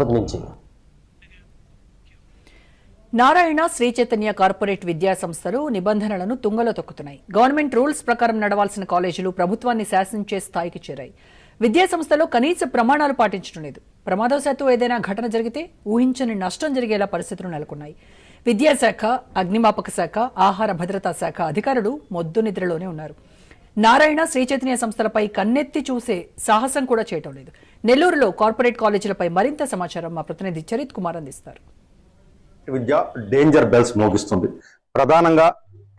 నుంచి నారాయణ శ్రీ చైతన్య కార్పొరేట్ విద్యా సంస్థలు నిబంధనలను తుంగలో తొక్కుతున్నాయి. గవర్నమెంట్ రూల్స్ ప్రకారం నడవాల్సిన కాలేజీలు ప్రభుత్వాన్ని శాసించే స్థాయికి చేరాయి. విద్యా సంస్థలో కనీస ప్రమాణాలు పాటించడం లేదు. ప్రమాదవశాత్తు ఏదైనా ఘటన జరిగితే ఊహించని నష్టం జరిగేలా పరిస్థితులు నెలకొన్నాయి. విద్యాశాఖ, అగ్నిమాపక శాఖ, ఆహార భద్రతా శాఖ అధికారులు మొద్దు నిద్రలోనే ఉన్నారు. నారాయణ శ్రీ చైతన్య సంస్థలపై కన్నెత్తి చూసే సాహసం కూడా చేయటం లేదు. నెల్లూరులో కార్పొరేట్ కాలేజీలపై మరింత సమాచారం మా ప్రతినిధి చరిత్ కుమార్ అందిస్తారు. విద్య డేంజర్ బెల్స్ మోగిస్తుంది. ప్రధానంగా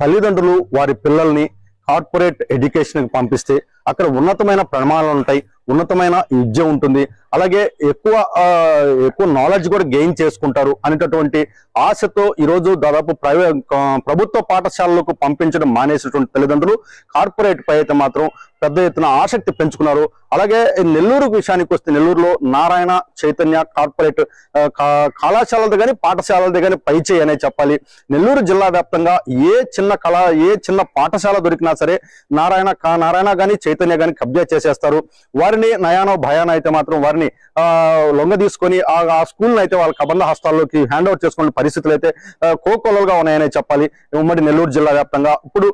తల్లిదండ్రులు వారి పిల్లల్ని కార్పొరేట్ ఎడ్యుకేషన్ కి పంపిస్తే అక్కడ ఉన్నతమైన ప్రమాణాలు ఉంటాయి, ఉన్నతమైన విద్య ఉంటుంది, అలాగే ఎక్కువ నాలెడ్జ్ కూడా గెయిన్ చేసుకుంటారు అనేటటువంటి ఆశతో ఈరోజు దాదాపు ప్రభుత్వ పాఠశాలలకు పంపించడం మానేసినటువంటి తల్లిదండ్రులు కార్పొరేట్ పై అయితే మాత్రం పెద్ద ఎత్తున ఆసక్తి పెంచుకున్నారు. అలాగే నెల్లూరు విషయానికి వస్తే నెల్లూరులో నారాయణ చైతన్య కార్పొరేట్ కళాశాలది కానీ పాఠశాలది కానీ పైచేయి అనే చెప్పాలి. నెల్లూరు జిల్లా వ్యాప్తంగా ఏ చిన్న పాఠశాల దొరికినా సరే నారాయణ కానీ చైతన్య కానీ కబ్జా చేసేస్తారు. వారిని నయానో భయానో అయితే మాత్రం వారిని లొంగ తీసుకొని ఆ స్కూల్ని అయితే వాళ్ళ కబంధ హస్తాల్లోకి హ్యాండ్ ఓవర్ చేసుకునే పరిస్థితులు అయితే కోకొల్లలుగా ఉన్నాయనే చెప్పాలి ఉమ్మడి నెల్లూరు జిల్లా వ్యాప్తంగా. ఇప్పుడు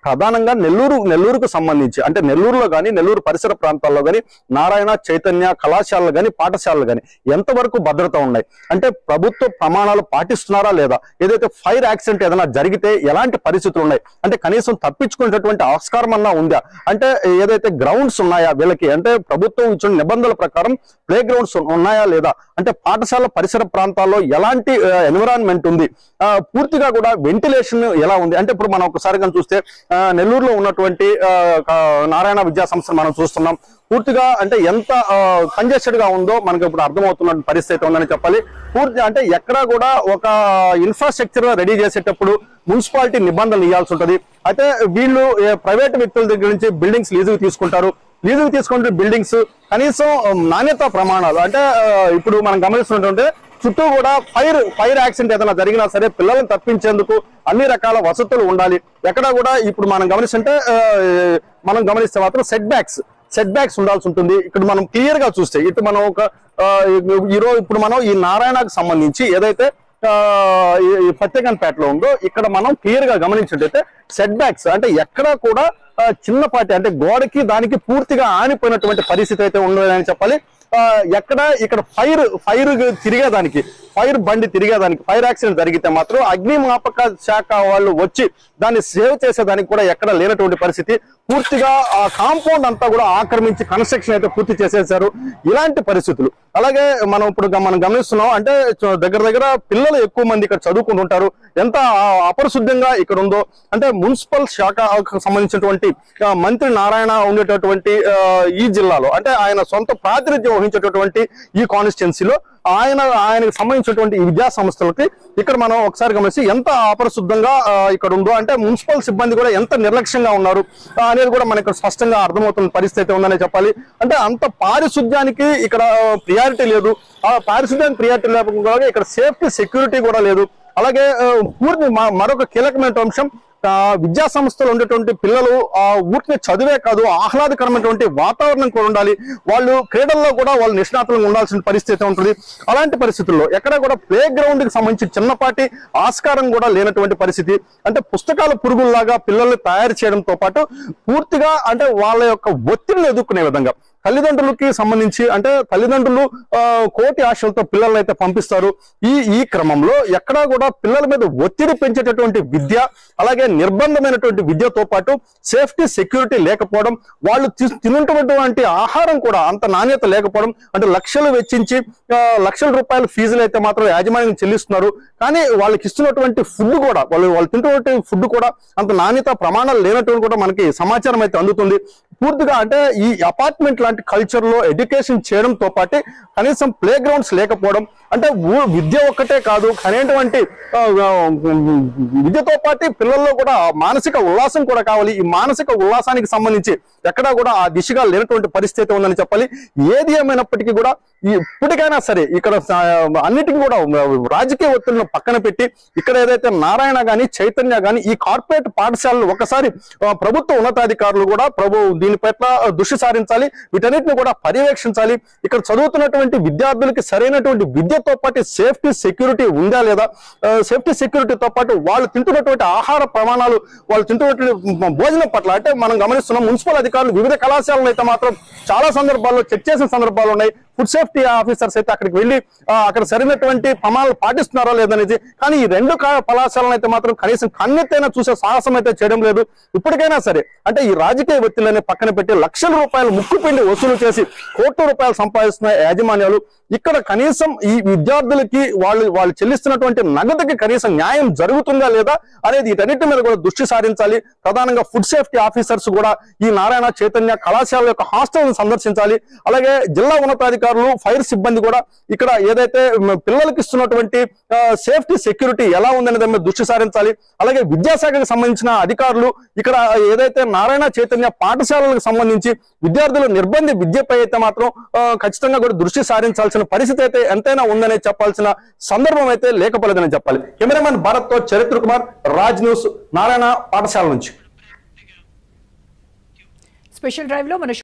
ప్రధానంగా నెల్లూరుకు సంబంధించి అంటే నెల్లూరులో కానీ నెల్లూరు పరిసర ప్రాంతాల్లో కానీ నారాయణ చైతన్య కళాశాలలు కానీ పాఠశాలలు కానీ ఎంతవరకు భద్రత ఉన్నాయి అంటే ప్రభుత్వ ప్రమాణాలు పాటిస్తున్నారా లేదా, ఏదైతే ఫైర్ యాక్సిడెంట్ ఏదైనా జరిగితే ఎలాంటి పరిస్థితులు ఉన్నాయి అంటే కనీసం తప్పించుకునేటటువంటి ఆస్కారం అన్నా ఉందా, అంటే ఏదైతే గ్రౌండ్స్ ఉన్నాయా వీళ్ళకి, అంటే ప్రభుత్వం ఇచ్చిన నిబంధనల ప్రకారం ప్లే గ్రౌండ్స్ ఉన్నాయా లేదా, అంటే పాఠశాల పరిసర ప్రాంతాల్లో ఎలాంటి ఎన్విరాన్మెంట్ ఉంది, పూర్తిగా కూడా వెంటిలేషన్ ఎలా ఉంది. అంటే ఇప్పుడు మనం ఒకసారి కానీ చూస్తే నెల్లూరులో ఉన్నటువంటి నారాయణ విద్యా సంస్థను మనం చూస్తున్నాం. పూర్తిగా అంటే ఎంత కంజెస్టెడ్ గా ఉందో మనకు ఇప్పుడు అర్థమవుతున్న పరిస్థితి ఉందని చెప్పాలి. పూర్తి అంటే ఎక్కడా కూడా ఒక ఇన్ఫ్రాస్ట్రక్చర్ రెడీ చేసేటప్పుడు మున్సిపాలిటీ నిబంధనలు ఇవ్వాల్సి ఉంటుంది. అయితే వీళ్ళు ప్రైవేట్ వ్యక్తుల దగ్గర నుంచి బిల్డింగ్స్ లీజుకు తీసుకుంటారు. లీజుకు తీసుకుంటే బిల్డింగ్స్ కనీసం నాణ్యత ప్రమాణాలు అంటే ఇప్పుడు మనం గమనిస్తుంటే చుట్టూ కూడా ఫైర్ యాక్సిడెంట్ ఏదైనా జరిగినా సరే పిల్లలను తప్పించేందుకు అన్ని రకాల వసతులు ఉండాలి. ఎక్కడా కూడా ఇప్పుడు మనం గమనిస్తే మాత్రం సెట్ బ్యాక్స్ ఉండాల్సి ఉంటుంది. ఇక్కడ మనం క్లియర్ గా చూస్తే ఇటు మనం ఇప్పుడు మనం ఈ నారాయణకు సంబంధించి ఏదైతే ఫతేఖాన్పేటలో ఉందో ఇక్కడ మనం క్లియర్ గా గమనించినట్టయితే సెట్ బ్యాక్స్ అంటే ఎక్కడా కూడా చిన్నపాటి అంటే గోడకి దానికి పూర్తిగా ఆనిపోయినటువంటి పరిస్థితి అయితే ఉండదని చెప్పాలి. ఇక్కడ ఫైర్ తిరిగేదానికి ఫైర్ బండి తిరిగేదానికి ఫైర్ యాక్సిడెంట్ జరిగితే మాత్రం అగ్నిమాపక శాఖ వాళ్ళు వచ్చి దాన్ని సేవ్ చేసేదానికి కూడా ఎక్కడ లేనటువంటి పరిస్థితి. పూర్తిగా ఆ కాంపౌండ్ అంతా కూడా ఆక్రమించి కన్స్ట్రక్షన్ అయితే పూర్తి చేసేసారు. ఇలాంటి పరిస్థితులు అలాగే మనం గమనిస్తున్నాం. అంటే దగ్గర పిల్లలు ఎక్కువ మంది ఇక్కడ చదువుకుంటుంటారు. ఎంత అపరిశుద్ధంగా ఇక్కడ ఉందో అంటే మున్సిపల్ శాఖకు సంబంధించినటువంటి మంత్రి నారాయణ ఉండేటటువంటి ఈ జిల్లాలో అంటే ఆయన సొంత ప్రాతినిధ్యం వహించేటటువంటి ఈ కాన్స్టిట్యున్సీలో ఆయనకు సంబంధించినటువంటి ఈ విద్యా సంస్థలకి ఇక్కడ మనం ఒకసారి గమనించి ఎంత అపరిశుద్ధంగా ఇక్కడ ఉందో అంటే మున్సిపల్ సిబ్బంది కూడా ఎంత నిర్లక్ష్యంగా ఉన్నారు అనేది కూడా మనకు స్పష్టంగా అర్థమవుతున్న పరిస్థితి ఉందనే చెప్పాలి. అంటే అంత పారిశుద్ధ్యానికి ఇక్కడ ప్రియారిటీ లేదు. ఆ పారిశుద్ధ్యానికి ప్రియారిటీ లేకపోగా ఇక్కడ సేఫ్టీ సెక్యూరిటీ కూడా లేదు. అలాగే మరొక కీలకమైన అంశం విద్యా సంస్థలు ఉండేటువంటి పిల్లలు ఊరికి చదివే కాదు ఆహ్లాదకరమైనటువంటి వాతావరణం కూడా ఉండాలి. వాళ్ళు క్రీడల్లో కూడా వాళ్ళు నిష్ణాతులుగా ఉండాల్సిన పరిస్థితి ఉంటుంది. అలాంటి పరిస్థితుల్లో ఎక్కడ కూడా ప్లే గ్రౌండ్ కి సంబంధించి చిన్నపాటి ఆస్కారం కూడా లేనటువంటి పరిస్థితి. అంటే పుస్తకాల పురుగుల్లాగా పిల్లల్ని తయారు చేయడంతో పాటు పూర్తిగా అంటే వాళ్ళ యొక్క ఒత్తిడిని ఎదుర్కొనే విధంగా తల్లిదండ్రులకి సంబంధించి అంటే తల్లిదండ్రులు కోటి ఆశలతో పిల్లల్ని అయితే పంపిస్తారు. ఈ క్రమంలో ఎక్కడా కూడా పిల్లల మీద ఒత్తిడి పెంచేటటువంటి విద్య అలాగే నిర్బంధమైనటువంటి విద్యతో పాటు సేఫ్టీ సెక్యూరిటీ లేకపోవడం, వాళ్ళు తిన్నటువంటి ఆహారం కూడా అంత నాణ్యత లేకపోవడం, అంటే లక్షలు వెచ్చించి లక్షల రూపాయల ఫీజులు అయితే మాత్రం యాజమాన్యం చెల్లిస్తున్నారు. కానీ వాళ్ళకి ఇస్తున్నటువంటి ఫుడ్ కూడా వాళ్ళు తింటున్నటువంటి ఫుడ్ కూడా అంత నాణ్యత ప్రమాణాలు లేనటువంటి కూడా మనకి సమాచారం అయితే అందుతుంది. పూర్తిగా అంటే ఈ అపార్ట్మెంట్ లాంటి కల్చర్ లో ఎడ్యుకేషన్ చేయడంతో పాటు కనీసం ప్లే గ్రౌండ్స్ లేకపోవడం, అంటే విద్య ఒక్కటే కాదు అనేటువంటి విద్యతో పాటు పిల్లల్లో కూడా మానసిక ఉల్లాసం కూడా కావాలి. ఈ మానసిక ఉల్లాసానికి సంబంధించి ఎక్కడా కూడా ఆ దిశగా లేనటువంటి పరిస్థితి ఉందని చెప్పాలి. ఏది ఏమైనప్పటికీ కూడా ఇప్పటికైనా సరే ఇక్కడ అన్నిటికీ కూడా రాజకీయ ఒత్తిళ్లను పక్కన పెట్టి ఇక్కడ ఏదైతే నారాయణ గాని చైతన్య గాని ఈ కార్పొరేట్ పాఠశాలలు ఒకసారి ప్రభుత్వ ఉన్నతాధికారులు కూడా దీని పట్ల దృష్టి సారించాలి, వీటన్నిటిని కూడా పర్యవేక్షించాలి. ఇక్కడ చదువుతున్నటువంటి విద్యార్థులకి సరైనటువంటి విద్యతో పాటు సేఫ్టీ సెక్యూరిటీ ఉందా లేదా, సేఫ్టీ సెక్యూరిటీతో పాటు వాళ్ళు తింటున్నటువంటి ఆహార ప్రమాణాలు, వాళ్ళు తింటున్నటువంటి భోజనం పట్ల అంటే మనం గమనిస్తున్నాం మున్సిపల్ అధికారులు వివిధ కళాశాలలో అయితే మాత్రం చాలా సందర్భాల్లో చెక్ చేసిన సందర్భాలు ఉన్నాయి. ఫుడ్ సేఫ్టీ ఆఫీసర్స్ అయితే అక్కడికి వెళ్ళి అక్కడ సరైనటువంటి ప్రమాణాలు పాటిస్తున్నారో లేదనేది. కానీ ఈ రెండు కళాశాలను అయితే మాత్రం కనీసం కన్నెత్తైనా చూసే సాహసం అయితే చేయడం లేదు. ఇప్పటికైనా సరే అంటే ఈ రాజకీయ ఒత్తిళ్లని పక్కన పెట్టి లక్షల రూపాయలు ముక్కుపిండి వసూలు చేసి కోట్ల రూపాయలు సంపాదిస్తున్న యాజమాన్యాలు ఇక్కడ కనీసం ఈ విద్యార్థులకి వాళ్ళు చెల్లిస్తున్నటువంటి నగదుకి కనీసం న్యాయం జరుగుతుందా లేదా అనేది వీటన్నిటి మీద కూడా దృష్టి సారించాలి. ప్రధానంగా ఫుడ్ సేఫ్టీ ఆఫీసర్స్ కూడా ఈ నారాయణ చైతన్య కళాశాల యొక్క హాస్టల్ సందర్శించాలి. అలాగే జిల్లా ఉన్నతాధికారులు, ఫైర్ సిబ్బంది కూడా ఇక్కడ ఏదైతే పిల్లలకి ఇస్తున్నటువంటి సేఫ్టీ సెక్యూరిటీ ఎలా ఉందనే దాని మీద దృష్టి సారించాలి. అలాగే విద్యాశాఖకు సంబంధించిన అధికారులు ఇక్కడ ఏదైతే నారాయణ చైతన్య పాఠశాలలకు సంబంధించి విద్యార్థుల నిర్బంధ విద్యపై అయితే మాత్రం ఖచ్చితంగా కూడా దృష్టి సారించాల్సిన పరిస్థితి అయితే ఎంతైనా ఉందనే చెప్పాల్సిన సందర్భం అయితే లేకపోలేదని చెప్పాలి. కెమెరామెన్ భారత్ తో చరిత్ర కుమార్, రాజ్ న్యూస్, నారాయణ పాఠశాల నుంచి. స్పెషల్ డ్రైవ్ లో మన